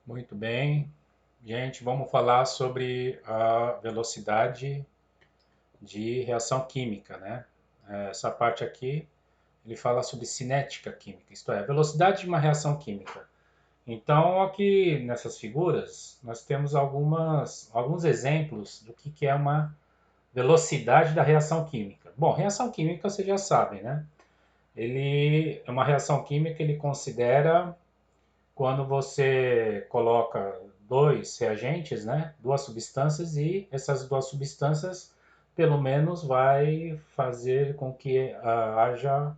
Muito bem. Gente, vamos falar sobre a velocidade de reação química, né? Essa parte aqui, ele fala sobre cinética química, isto é, a velocidade de uma reação química. Então, aqui nessas figuras, nós temos alguns exemplos do que é uma velocidade da reação química. Bom, reação química vocês já sabem, né? Ele é uma reação química, ele considera quando você coloca dois reagentes, né, duas substâncias, e essas duas substâncias pelo menos vai fazer com que haja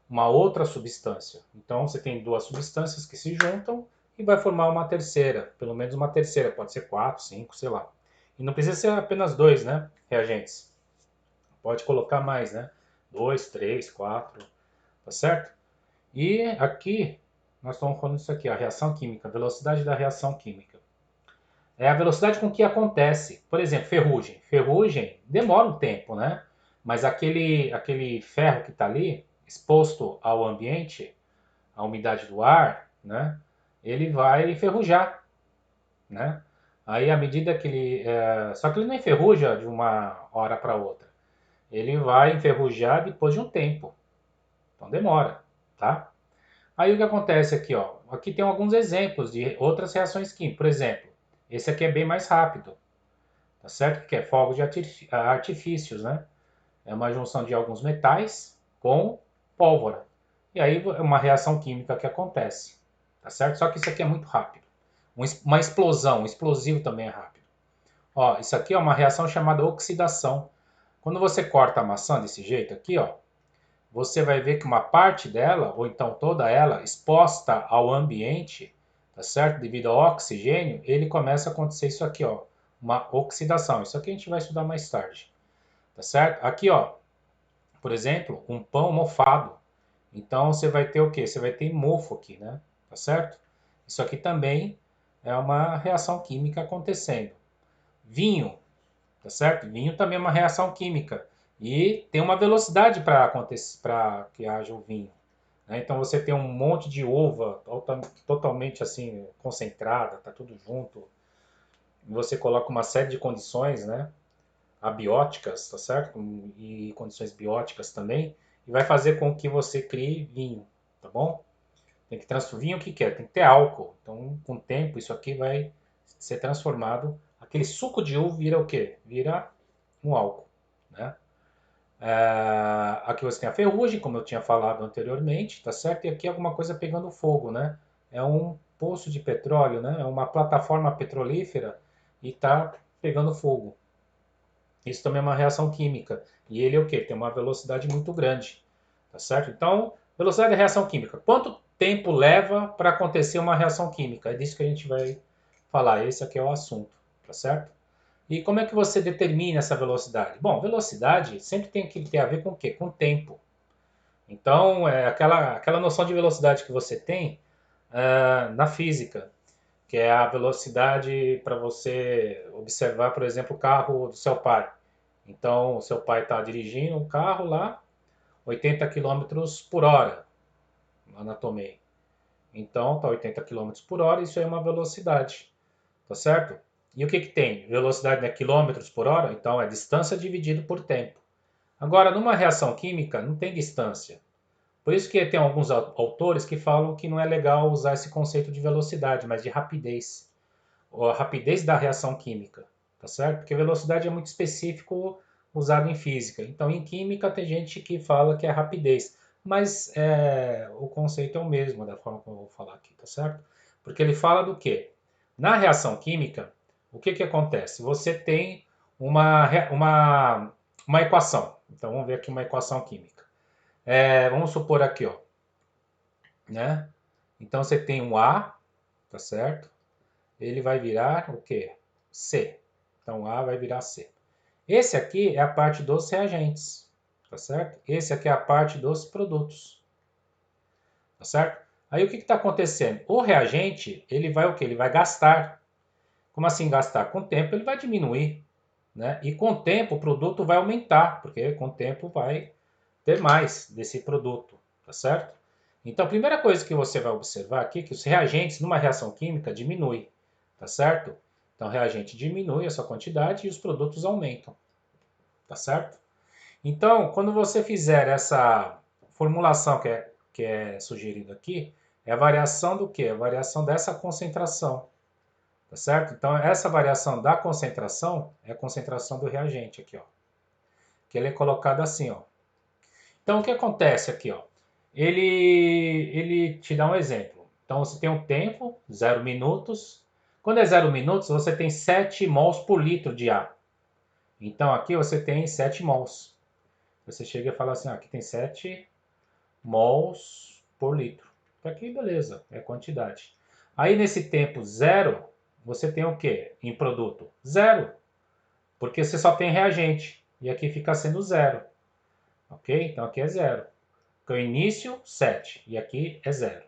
uma outra substância. Então você tem duas substâncias que se juntam e vai formar uma terceira, pelo menos uma terceira, pode ser quatro, cinco, sei lá. E não precisa ser apenas dois, né, reagentes. Pode colocar mais, né? Dois, três, quatro, tá certo? E aqui nós estamos falando disso aqui, a reação química, a velocidade da reação química. É a velocidade com que acontece. Por exemplo, ferrugem. Ferrugem demora um tempo, né? Mas aquele ferro que está ali, exposto ao ambiente, à umidade do ar, né? Ele vai enferrujar, né? Aí, à medida que ele. Só que ele não enferruja de uma hora para outra. Ele vai enferrujar depois de um tempo. Então demora, tá? Aí o que acontece aqui, ó? Aqui tem alguns exemplos de outras reações químicas. Por exemplo, esse aqui é bem mais rápido, tá certo? Que é fogos de artifícios, né? É uma junção de alguns metais com pólvora. E aí é uma reação química que acontece, tá certo? Só que isso aqui é muito rápido. Uma explosão, um explosivo também é rápido. Ó, isso aqui é uma reação chamada oxidação. Quando você corta a maçã desse jeito aqui, ó, você vai ver que uma parte dela, ou então toda ela, exposta ao ambiente, tá certo? Devido ao oxigênio, ele começa a acontecer isso aqui, ó, uma oxidação. Isso aqui a gente vai estudar mais tarde, tá certo? Aqui, ó, por exemplo, um pão mofado. Então você vai ter o quê? Você vai ter mofo aqui, né? Tá certo? Isso aqui também é uma reação química acontecendo. Vinho, tá certo? Vinho também é uma reação química e tem uma velocidade para acontecer, para que haja o vinho, né? Então você tem um monte de uva totalmente assim concentrada, tá tudo junto. Você coloca uma série de condições, né? Abióticas, tá certo? E condições bióticas também, e vai fazer com que você crie vinho, tá bom? Tem que transformar vinho o que quer, tem que ter álcool. Então, com o tempo, isso aqui vai ser transformado. Aquele suco de uva vira o quê? Vira um álcool, né? Aqui você tem a ferrugem, como eu tinha falado anteriormente, tá certo? E aqui alguma coisa pegando fogo, né? É um poço de petróleo, né? É uma plataforma petrolífera e tá pegando fogo. Isso também é uma reação química. E ele é o quê? Tem uma velocidade muito grande, tá certo? Então, velocidade da reação química. Quanto tempo leva para acontecer uma reação química? É disso que a gente vai falar. Esse aqui é o assunto, tá certo? E como é que você determina essa velocidade? Bom, velocidade sempre tem que ter a ver com o quê? Com tempo. Então, é aquela noção de velocidade que você tem na física, que é a velocidade para você observar, por exemplo, o carro do seu pai. Então, o seu pai está dirigindo um carro lá, 80 quilômetros por hora, lá na Tomei. Então, está 80 quilômetros por hora, isso é uma velocidade, tá certo? E o que que tem? Velocidade é quilômetros por hora, então é distância dividido por tempo. Agora, numa reação química, não tem distância. Por isso que tem alguns autores que falam que não é legal usar esse conceito de velocidade, mas de rapidez. Ou a rapidez da reação química, tá certo? Porque velocidade é muito específico usado em física. Então, em química, tem gente que fala que é rapidez. Mas o conceito é o mesmo, da forma como eu vou falar aqui, tá certo? Porque ele fala do quê? Na reação química, o que, que acontece? Você tem uma equação. Então, vamos ver aqui uma equação química. Vamos supor aqui, ó, né? Então, você tem um A, tá certo? Ele vai virar o quê? C. Então, A vai virar C. Esse aqui é a parte dos reagentes, tá certo? Esse aqui é a parte dos produtos, tá certo? Aí o que está acontecendo? O reagente, ele vai o quê? Ele vai gastar. Como assim gastar? Com o tempo ele vai diminuir, né? E com o tempo o produto vai aumentar, porque com o tempo vai ter mais desse produto, tá certo? Então a primeira coisa que você vai observar aqui é que os reagentes numa reação química diminuem. tá certo? Então, o reagente diminui a sua quantidade e os produtos aumentam, tá certo? Então, quando você fizer essa formulação que é sugerida aqui, é a variação do quê? A variação dessa concentração, tá certo? Então, essa variação da concentração é a concentração do reagente aqui, ó. Que ele é colocado assim, ó. Então, o que acontece aqui, ó? Ele te dá um exemplo. Então, você tem um tempo, 0 minutos. Quando é 0 minutos, você tem 7 mols por litro de ar. Então, aqui você tem 7 mols. Você chega e fala assim, aqui tem 7 mols por litro. Então, aqui, beleza, é quantidade. Aí, nesse tempo zero, você tem o quê em produto? Zero, porque você só tem reagente. E aqui fica sendo zero. Ok? Então, aqui é zero. Então, início, 7. E aqui é zero.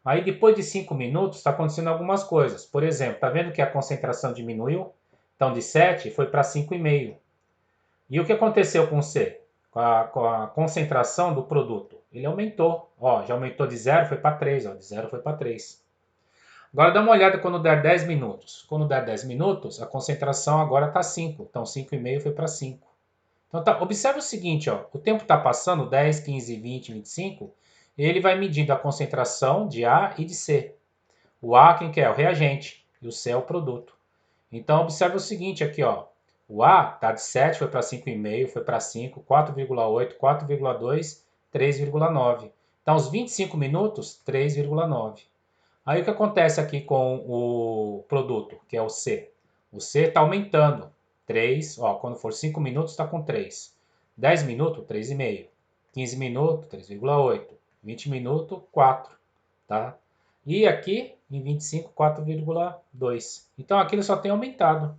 Aí, depois de 5 minutos, está acontecendo algumas coisas. Por exemplo, está vendo que a concentração diminuiu? Então, de 7 foi para 5,5. E o que aconteceu com o C? Com a concentração do produto? Ele aumentou. Ó, já aumentou de 0, foi para 3. Ó, de 0 foi para 3. Agora, dá uma olhada quando der 10 minutos. Quando der 10 minutos, a concentração agora está 5. Então, 5,5 foi para 5. Então, tá, observe o seguinte, ó, o tempo está passando, 10, 15, 20, 25, ele vai medindo a concentração de A e de C. O A, quem que é? O reagente, e o C é o produto. Então, observe o seguinte aqui, ó, o A está de 7, foi para 5,5, foi para 5, 4,8, 4,2, 3,9. Então, aos 25 minutos, 3,9. Aí o que acontece aqui com o produto, que é o C? O C está aumentando. 3, ó, quando for 5 minutos está com 3. 10 minutos, 3,5. 15 minutos, 3,8. 20 minutos, 4. Tá? E aqui, em 25, 4,2. Então aqui ele só tem aumentado.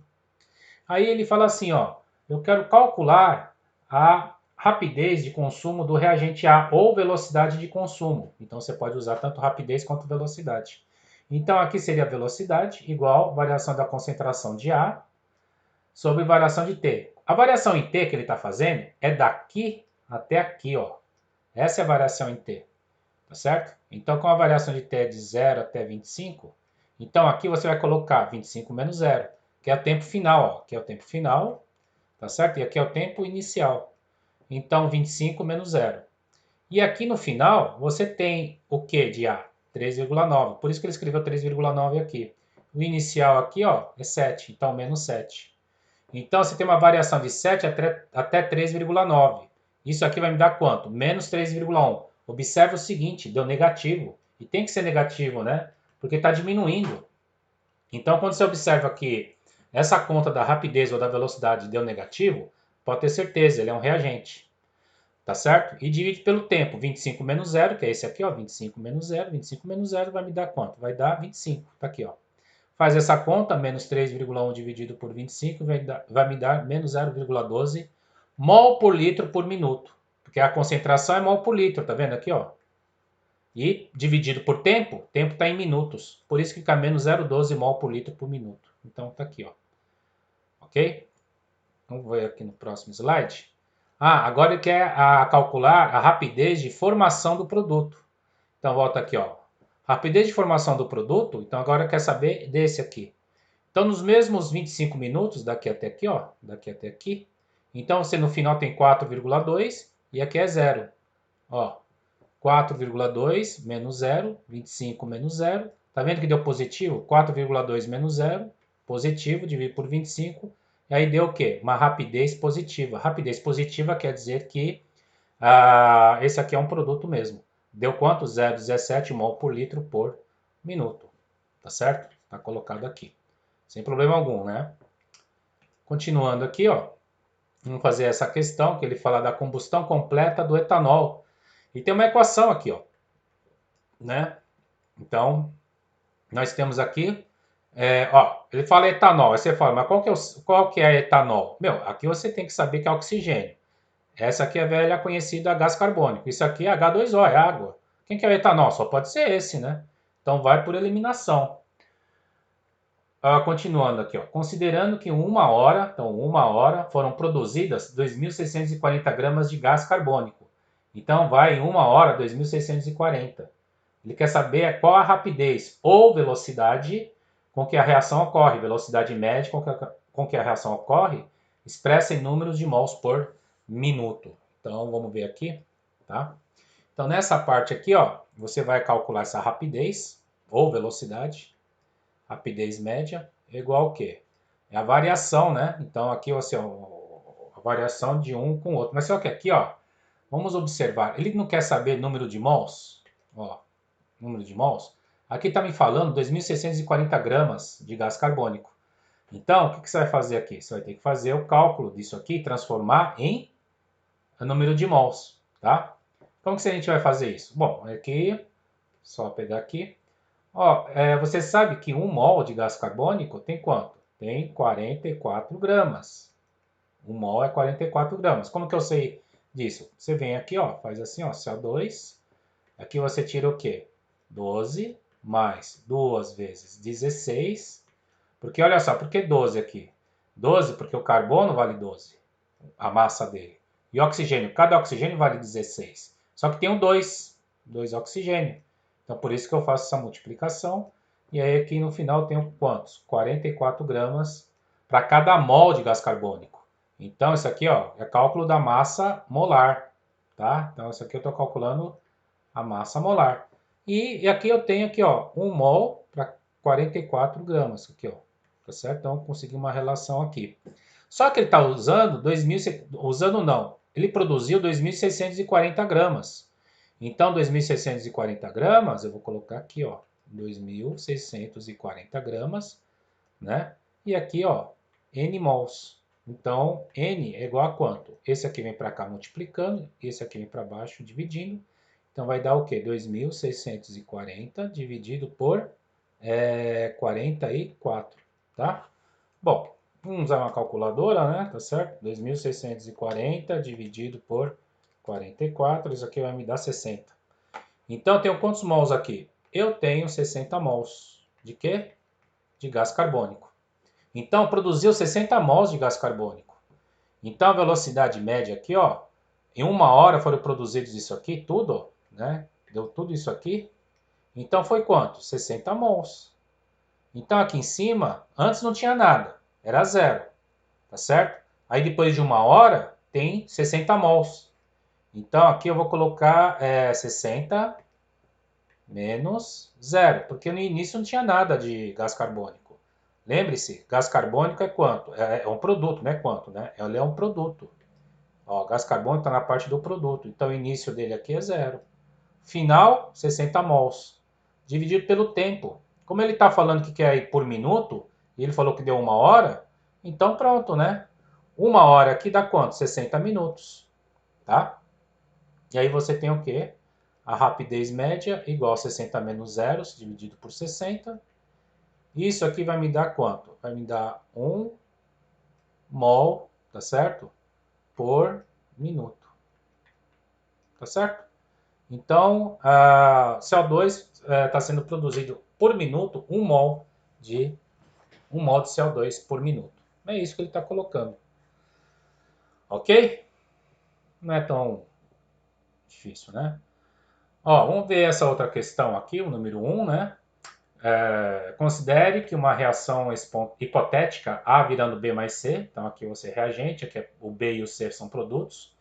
Aí ele fala assim, ó, eu quero calcular a rapidez de consumo do reagente A ou velocidade de consumo. Então você pode usar tanto rapidez quanto velocidade. Então aqui seria a velocidade igual variação da concentração de A sobre variação de T. A variação em T que ele está fazendo é daqui até aqui, ó. Essa é a variação em T, tá certo? Então com a variação de T é de 0 até 25, então aqui você vai colocar 25 menos 0, que é o tempo final, ó. Aqui é o tempo final, tá certo? E aqui é o tempo inicial. Então 25 menos 0. E aqui no final, você tem o que de A? 3,9. Por isso que ele escreveu 3,9 aqui. O inicial aqui, ó, é 7. Então, menos 7. Então, você tem uma variação de 7 até 3,9. Isso aqui vai me dar quanto? Menos 3,1. Observe o seguinte, deu negativo. E tem que ser negativo, né? Porque está diminuindo. Então, quando você observa que essa conta da rapidez ou da velocidade deu negativo, pode ter certeza, ele é um reagente. Tá certo? E divide pelo tempo. 25 menos 0, que é esse aqui, ó. 25 menos 0. 25 menos 0 vai me dar quanto? Vai dar 25. Tá aqui, ó. Faz essa conta, menos 3,1 dividido por 25 vai me dar menos 0,12 mol por litro por minuto. Porque a concentração é mol por litro, tá vendo aqui, ó? E dividido por tempo, tempo está em minutos. Por isso que fica menos 0,12 mol por litro por minuto. Então tá aqui, ó. Ok? Vamos ver aqui no próximo slide. Ah, agora ele quer calcular a rapidez de formação do produto. Então, volta aqui, ó. Rapidez de formação do produto, então agora quer saber desse aqui. Então, nos mesmos 25 minutos, daqui até aqui, ó, daqui até aqui, então você no final tem 4,2 e aqui é 0. Ó, 4,2 menos 0, 25 menos 0. Tá vendo que deu positivo? 4,2 menos 0, positivo, dividido por 25. E aí deu o quê? Uma rapidez positiva. Rapidez positiva quer dizer que esse aqui é um produto mesmo. Deu quanto? 0,17 mol por litro por minuto. Tá certo? Tá colocado aqui. Sem problema algum, né? Continuando aqui, ó. Vamos fazer essa questão que ele fala da combustão completa do etanol. E tem uma equação aqui, ó. Né? Então, nós temos aqui, ó, ele fala etanol. Aí você fala, mas qual que é etanol? Meu, aqui você tem que saber que é oxigênio. Essa aqui é a velha conhecida gás carbônico. Isso aqui é H2O, é água. Quem que é o etanol? Só pode ser esse, né? Então vai por eliminação. Continuando aqui, ó. Considerando que em uma hora foram produzidas 2.640 gramas de gás carbônico. Então vai em uma hora 2.640. Ele quer saber qual a rapidez ou velocidade com que a reação ocorre, velocidade média com que a reação ocorre, expressa em números de mols por minuto. Então, vamos ver aqui, tá? Então, nessa parte aqui, ó, você vai calcular essa rapidez, ou velocidade, rapidez média, é igual ao quê? É a variação, né? Então, aqui, assim, a variação de um com o outro. Mas só que aqui, ó, vamos observar, ele não quer saber número de mols, ó, número de mols. Aqui está me falando 2.640 gramas de gás carbônico. Então, o que você vai fazer aqui? Você vai ter que fazer o cálculo disso aqui e transformar em número de mols, tá? Como que a gente vai fazer isso? Bom, aqui, só pegar aqui. Ó, você sabe que 1 mol de gás carbônico tem quanto? Tem 44 gramas. 1 mol é 44 gramas. Como que eu sei disso? Você vem aqui, ó, faz assim, ó, CO2. Aqui você tira o quê? 12 mais 2 vezes 16. Porque olha só, por que 12 aqui? 12 porque o carbono vale 12, a massa dele. E oxigênio, cada oxigênio vale 16. Só que tem o 2 oxigênio. Então por isso que eu faço essa multiplicação. E aí aqui no final eu tenho quantos? 44 gramas para cada mol de gás carbônico. Então isso aqui, ó, é cálculo da massa molar, tá? Então isso aqui eu estou calculando a massa molar. E aqui eu tenho aqui, ó, 1 mol para 44 gramas, aqui, ó. Tá certo? Então eu consegui uma relação aqui. Só que ele está usando 2.000, usando não, ele produziu 2.640 gramas. Então 2.640 gramas, eu vou colocar aqui, ó, 2.640 gramas, né? E aqui, ó, N mols. Então, N é igual a quanto? Esse aqui vem para cá multiplicando, esse aqui vem para baixo dividindo. Então, vai dar o quê? 2.640 dividido por 44, tá? Bom, vamos usar uma calculadora, né? Tá certo? 2.640 dividido por 44, isso aqui vai me dar 60. Então, eu tenho quantos mols aqui? Eu tenho 60 mols. De quê? De gás carbônico. Então, produziu 60 mols de gás carbônico. Então, a velocidade média aqui, ó, em 1 hora foram produzidos isso aqui, tudo, né? Deu tudo isso aqui. Então, foi quanto? 60 mols. Então, aqui em cima, antes não tinha nada, era zero, tá certo? Aí, depois de 1 hora, tem 60 mols. Então, aqui eu vou colocar 60 menos zero, porque no início não tinha nada de gás carbônico. Lembre-se, gás carbônico é quanto? É um produto, não é quanto, né? Ele é um produto. Ó, gás carbônico está na parte do produto. Então, o início dele aqui é zero. Final, 60 mols. Dividido pelo tempo. Como ele está falando que quer ir por minuto, e ele falou que deu 1 hora, então pronto, né? 1 hora aqui dá quanto? 60 minutos. Tá? E aí você tem o quê? A rapidez média igual a 60 menos zero, dividido por 60. Isso aqui vai me dar quanto? Vai me dar 1 mol, tá certo? Por minuto. Tá certo? Então, a CO2 está sendo produzido por minuto 1 mol de CO2 por minuto. É isso que ele está colocando. Ok? Não é tão difícil, né? Ó, vamos ver essa outra questão aqui, o número 1, né? Considere que uma reação hipotética A virando B mais C, então aqui você é reagente, aqui o B e o C são produtos.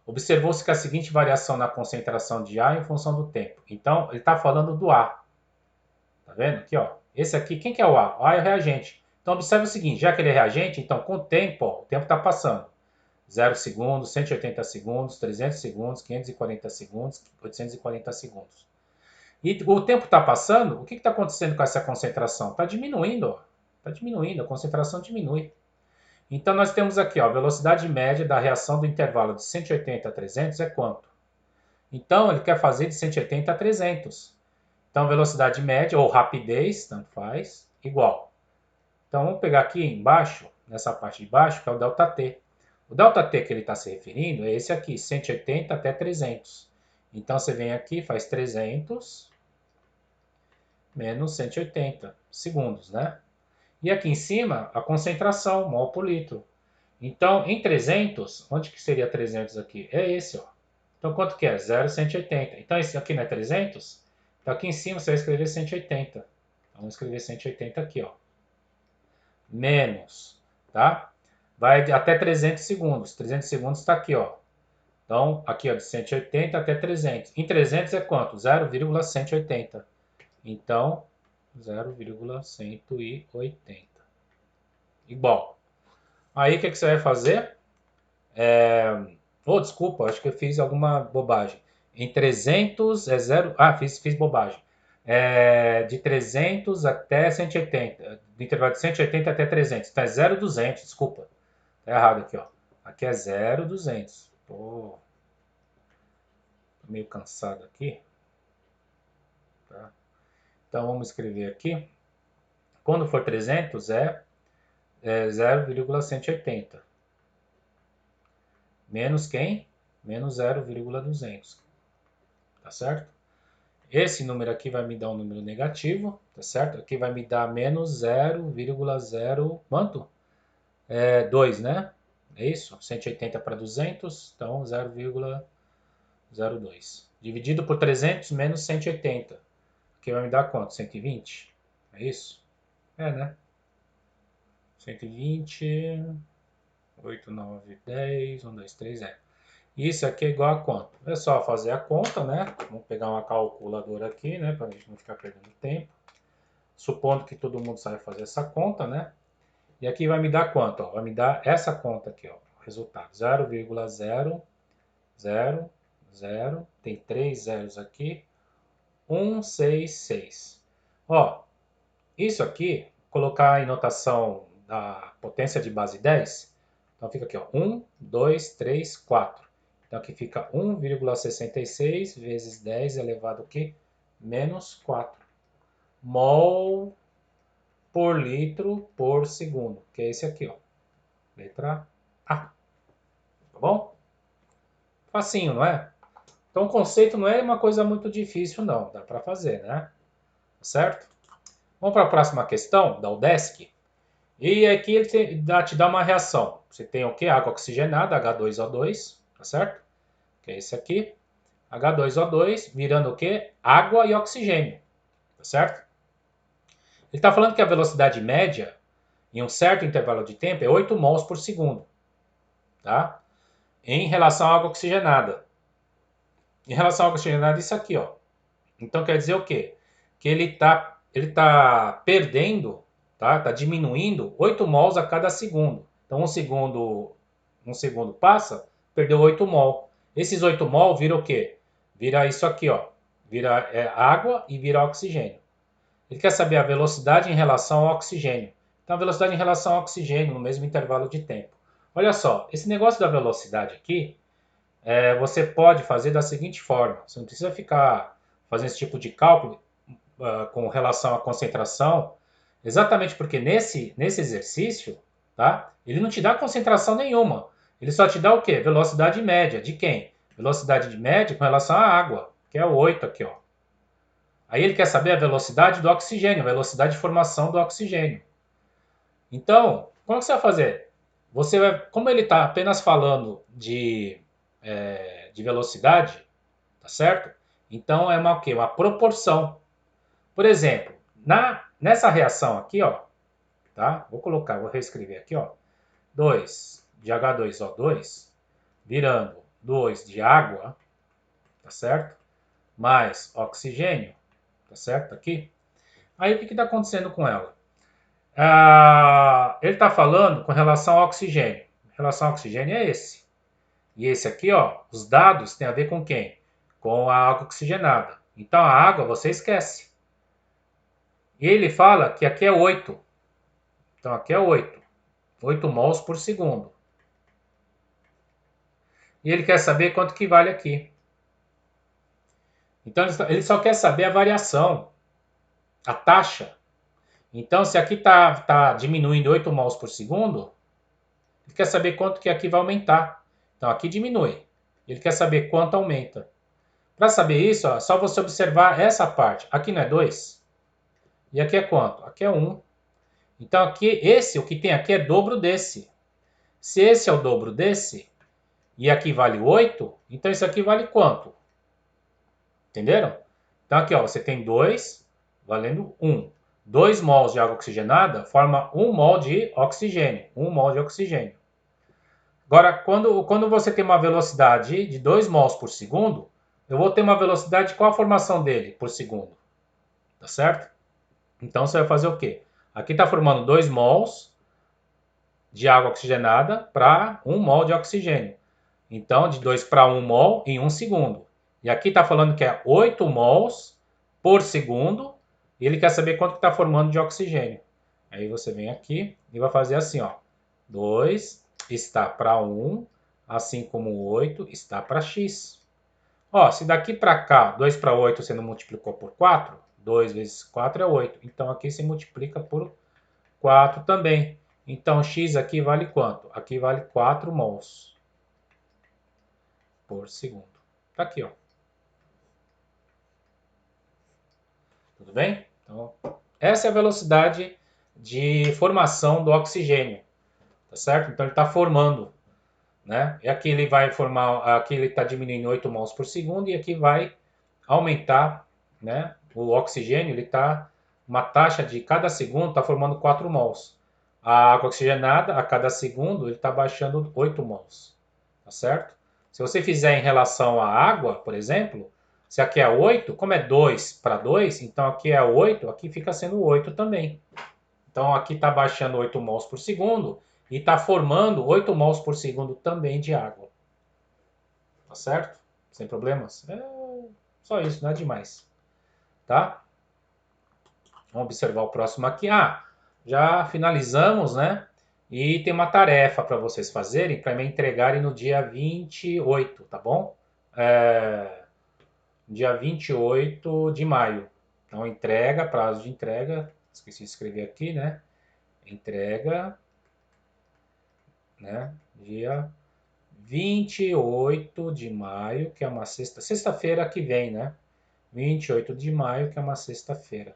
Observou-se que a seguinte variação na concentração de A em função do tempo. Então, ele está falando do A. Tá vendo? Aqui, ó. Esse aqui, quem que é o A? O A é o reagente. Então, observe o seguinte, já que ele é reagente, então com o tempo, ó, o tempo está passando. 0 segundos, 180 segundos, 300 segundos, 540 segundos, 840 segundos. E o tempo está passando, o que está acontecendo com essa concentração? Está diminuindo, está diminuindo, a concentração diminui. Então nós temos aqui, ó, a velocidade média da reação do intervalo de 180 a 300 é quanto? Então ele quer fazer de 180 a 300. Então velocidade média, ou rapidez, tanto faz, igual. Então vamos pegar aqui embaixo, nessa parte de baixo, que é o ΔT. O ΔT que ele está se referindo é esse aqui, 180 até 300. Então você vem aqui, faz 300 menos 180 segundos, né? E aqui em cima, a concentração, mol por litro. Então, em 300, onde que seria 300 aqui? É esse, ó. Então, quanto que é? 0,180. Então, esse aqui não é 300? Então, aqui em cima você vai escrever 180. Vamos escrever 180 aqui, ó. Menos, tá? Vai até 300 segundos. 300 segundos está aqui, ó. Então, aqui, ó, de 180 até 300. Em 300 é quanto? 0,180. Então, 0,180. Igual. Aí, o que você vai fazer? Desculpa, acho que eu fiz alguma bobagem. Em 300 é 0... Ah, fiz bobagem. De 300 até 180. Do intervalo de 180 até 300. Tá, é 0,200, desculpa. Tá errado aqui, ó. Aqui é 0,200. Tô meio cansado aqui. Tá? Então, vamos escrever aqui. Quando for 300, é 0,180. Menos quem? Menos 0,200. Tá certo? Esse número aqui vai me dar um número negativo, tá certo? Aqui vai me dar menos 0,0... Quanto? 2, né? É isso? 180 para 200, então 0,02. Dividido por 300 menos 180. Aqui vai me dar quanto? 120? É isso? Né? 120, 8, 9, 10, 1, 2, 3, Isso aqui é igual a quanto? É só fazer a conta, né? Vamos pegar uma calculadora aqui, né? Para a gente não ficar perdendo tempo. Supondo que todo mundo saiba fazer essa conta, né? E aqui vai me dar quanto? Ó? Vai me dar essa conta aqui, ó. O resultado. 0,000, tem 3 zeros aqui. 166. Ó, isso aqui, colocar em notação da potência de base 10. Então fica aqui, ó. 1, 2, 3, 4. Então aqui fica 1,66 vezes 10 elevado aqui, menos 4. Mol por litro por segundo, que é esse aqui, ó. Letra A. Tá bom? Facinho, não é? Então o conceito não é uma coisa muito difícil, não. Dá para fazer, né? Certo? Vamos para a próxima questão, da UDESC. E aqui ele te dá uma reação. Você tem o que? Água oxigenada, H2O2, tá certo? Que é esse aqui. H2O2 virando o que? Água e oxigênio, tá certo? Ele está falando que a velocidade média em um certo intervalo de tempo é 8 mols por segundo, tá? Em relação à água oxigenada. Em relação à água oxigenada, isso aqui, ó. Então quer dizer o quê? Que ele tá perdendo, tá diminuindo 8 mols a cada segundo. Então um segundo passa, perdeu 8 mol. Esses 8 mol viram o quê? Vira isso aqui, ó. Vira água e vira oxigênio. Ele quer saber a velocidade em relação ao oxigênio. Então, a velocidade em relação ao oxigênio no mesmo intervalo de tempo. Olha só, esse negócio da velocidade aqui, você pode fazer da seguinte forma. Você não precisa ficar fazendo esse tipo de cálculo com relação à concentração, exatamente porque nesse exercício, tá? Ele não te dá concentração nenhuma. Ele só te dá o quê? Velocidade média. De quem? Velocidade de média com relação à água, que é o 8 aqui, ó. Aí ele quer saber a velocidade do oxigênio, a velocidade de formação do oxigênio. Então, como que você vai fazer? Você vai, como ele está apenas falando de velocidade, tá certo? Então é uma o quê? Uma proporção. Por exemplo, nessa reação aqui, ó, tá? Vou reescrever aqui, ó. 2 de H2O2 virando 2 de água, tá certo? Mais oxigênio, tá certo? Aqui. Aí o que está acontecendo com ela? Ele está falando com relação ao oxigênio. Em relação ao oxigênio é esse. E esse aqui, ó, os dados têm a ver com quem? Com a água oxigenada. Então a água você esquece. E ele fala que aqui é 8. Então aqui é 8. 8 mols por segundo. E ele quer saber quanto que vale aqui. Então ele só quer saber a variação, a taxa. Então se aqui tá diminuindo 8 mols por segundo, ele quer saber quanto que aqui vai aumentar. Então aqui diminui. Ele quer saber quanto aumenta. Para saber isso, ó, é só você observar essa parte. Aqui não é 2? E aqui é quanto? Aqui é 1. Então aqui, o que tem aqui é dobro desse. Se esse é o dobro desse, e aqui vale 8, então isso aqui vale quanto? Entenderam? Então aqui, ó, você tem 2 valendo 1. 2 mols de água oxigenada forma 1 mol de oxigênio. 1 mol de oxigênio. Agora, quando você tem uma velocidade de 2 mols por segundo, eu vou ter uma velocidade, qual a formação dele por segundo? Tá certo? Então você vai fazer o quê? Aqui está formando 2 mols de água oxigenada para 1 mol de oxigênio. Então, de 2 para 1 mol em 1 segundo. E aqui está falando que é 8 mols por segundo. E ele quer saber quanto está formando de oxigênio. Aí você vem aqui e vai fazer assim, ó. 2 está para 1, assim como 8 está para x. Ó, se daqui para cá, 2 para 8 você não multiplicou por 4, 2 vezes 4 é 8. Então aqui se multiplica por 4 também. Então x aqui vale quanto? Aqui vale 4 mols por segundo. Tá aqui, ó. Tudo bem? Então, essa é a velocidade de formação do oxigênio, tá certo? Então ele está formando, né? E aqui ele vai formar, aqui ele está diminuindo 8 mols por segundo e aqui vai aumentar, né? O oxigênio, ele está, uma taxa de cada segundo está formando 4 mols. A água oxigenada, a cada segundo, ele está baixando 8 mols, tá certo? Se você fizer em relação à água, por exemplo, se aqui é 8, como é 2 para 2, então aqui é 8, aqui fica sendo 8 também. Então aqui está baixando 8 mols por segundo e está formando 8 mols por segundo também de água. Tá certo? Sem problemas? É só isso, não é demais. Tá? Vamos observar o próximo aqui. Ah, já finalizamos, né? E tem uma tarefa para vocês fazerem, para me entregarem no dia 28, tá bom? Dia 28 de maio. Então, entrega, prazo de entrega. Esqueci de escrever aqui, né? Entrega, né? Dia 28 de maio, que é uma sexta-feira que vem, né? 28 de maio, que é uma sexta-feira.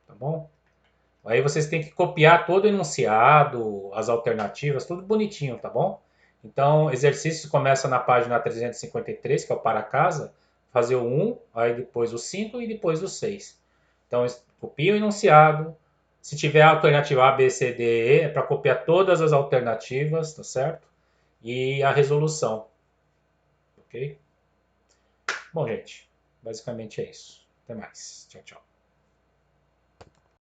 Tá bom? Aí vocês têm que copiar todo o enunciado, as alternativas, tudo bonitinho, tá bom? Então, exercício começa na página 353, que é o para casa, fazer o 1, aí depois o 5 e depois o 6. Então, copia o enunciado. Se tiver a alternativa A, B, C, D, E, é para copiar todas as alternativas, tá certo? E a resolução, ok? Bom, gente, basicamente é isso. Até mais. Tchau, tchau.